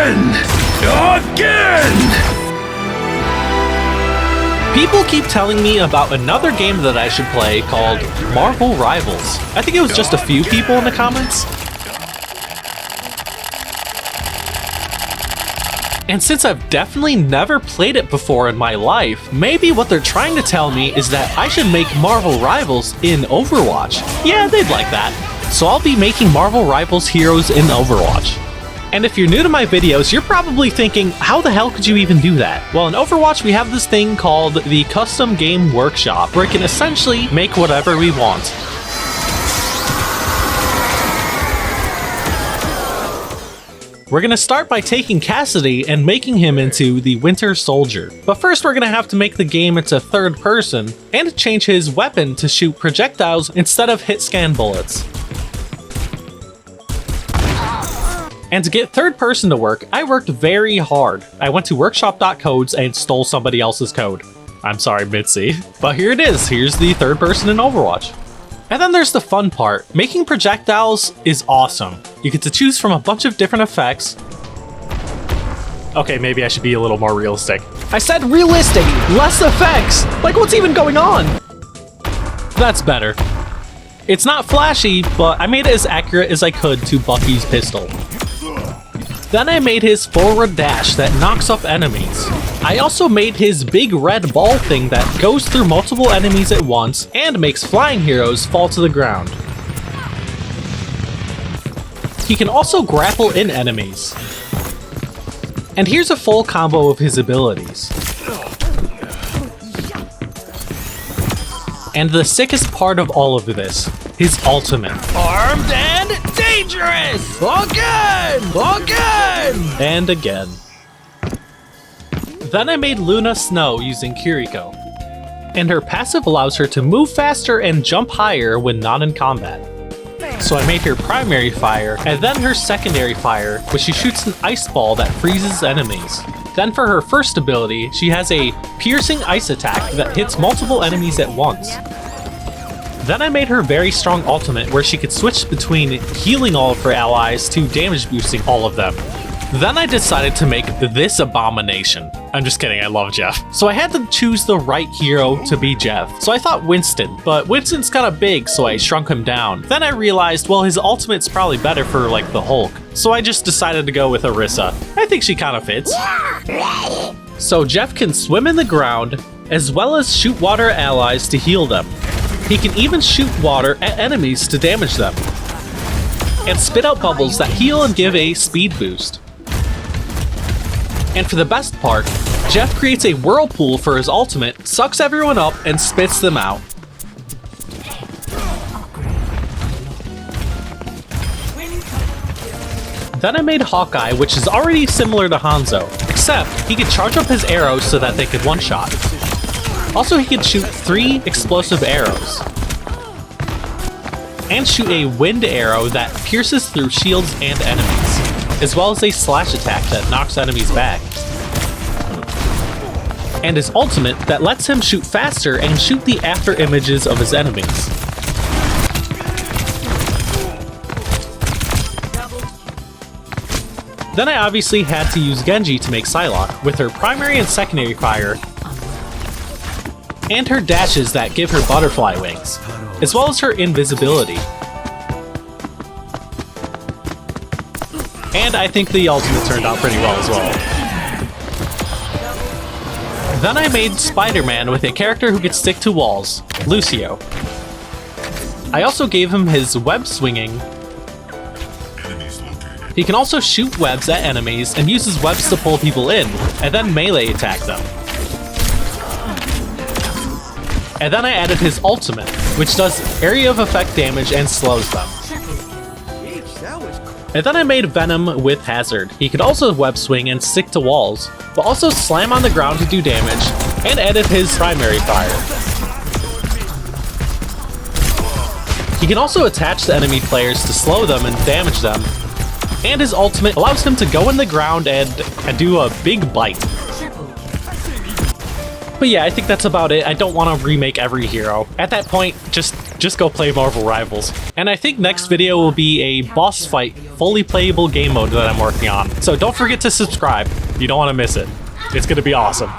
Again! People keep telling me about another game that I should play called Marvel Rivals. I think it was just a few people in the comments. And since I've definitely never played it before in my life, maybe what they're trying to tell me is that I should make Marvel Rivals in Overwatch. Yeah, they'd like that. So I'll be making Marvel Rivals heroes in Overwatch. And if you're new to my videos, you're probably thinking, how the hell could you even do that? Well, in Overwatch, we have this thing called the Custom Game Workshop, where we can essentially make whatever we want. We're gonna start by taking Cassidy and making him into the Winter Soldier. But first we're gonna have to make the game into third person, and change his weapon to shoot projectiles instead of hit scan bullets. And to get third person to work, I worked very hard. I went to workshop.codes and stole somebody else's code. I'm sorry, Mitzi. But here it is, here's the third person in Overwatch. And then there's the fun part. Making projectiles is awesome. You get to choose from a bunch of different effects. Okay, maybe I should be a little more realistic. I said realistic, less effects! Like, what's even going on? That's better. It's not flashy, but I made it as accurate as I could to Bucky's pistol. Then I made his forward dash that knocks off enemies. I also made his big red ball thing that goes through multiple enemies at once and makes flying heroes fall to the ground. He can also grapple in enemies. And here's a full combo of his abilities. And the sickest part of all of this, his ultimate. Armed and dangerous! Again! Again! And again. Then I made Luna Snow using Kiriko. And her passive allows her to move faster and jump higher when not in combat. So I made her primary fire, and then her secondary fire, which she shoots an ice ball that freezes enemies. Then for her first ability, she has a piercing ice attack that hits multiple enemies at once. Then I made her very strong ultimate where she could switch between healing all of her allies to damage boosting all of them. Then I decided to make this abomination. I'm just kidding, I love Jeff. So I had to choose the right hero to be Jeff. So I thought Winston, but Winston's kind of big, so I shrunk him down. Then I realized, well, his ultimate's probably better for like the Hulk. So I just decided to go with Orisa. I think she kind of fits. So Jeff can swim in the ground, as well as shoot water at allies to heal them. He can even shoot water at enemies to damage them. And spit out bubbles that heal and give a speed boost. And for the best part, Jeff creates a whirlpool for his ultimate, sucks everyone up, and spits them out. Then I made Hawkeye, which is already similar to Hanzo, except he could charge up his arrows so that they could one-shot. Also, he could shoot 3 explosive arrows. And shoot a wind arrow that pierces through shields and enemies, as well as a slash attack that knocks enemies back. And his ultimate that lets him shoot faster and shoot the after images of his enemies. Then I obviously had to use Genji to make Psylocke, with her primary and secondary fire, and her dashes that give her butterfly wings, as well as her invisibility. And I think the ultimate turned out pretty well as well. Then I made Spider-Man with a character who could stick to walls, Lucio. I also gave him his web swinging. He can also shoot webs at enemies and uses webs to pull people in, and then melee attack them. And then I added his ultimate, which does area of effect damage and slows them. And then I made Venom with Hazard. He could also web swing and stick to walls, but also slam on the ground to do damage, and added his primary fire. He can also attach the enemy players to slow them and damage them, and his ultimate allows him to go in the ground and do a big bite. But yeah, I think that's about it. I don't want to remake every hero. At that point, just go play Marvel Rivals. And I think next video will be a boss fight, fully playable game mode that I'm working on. So don't forget to subscribe. You don't want to miss it. It's going to be awesome.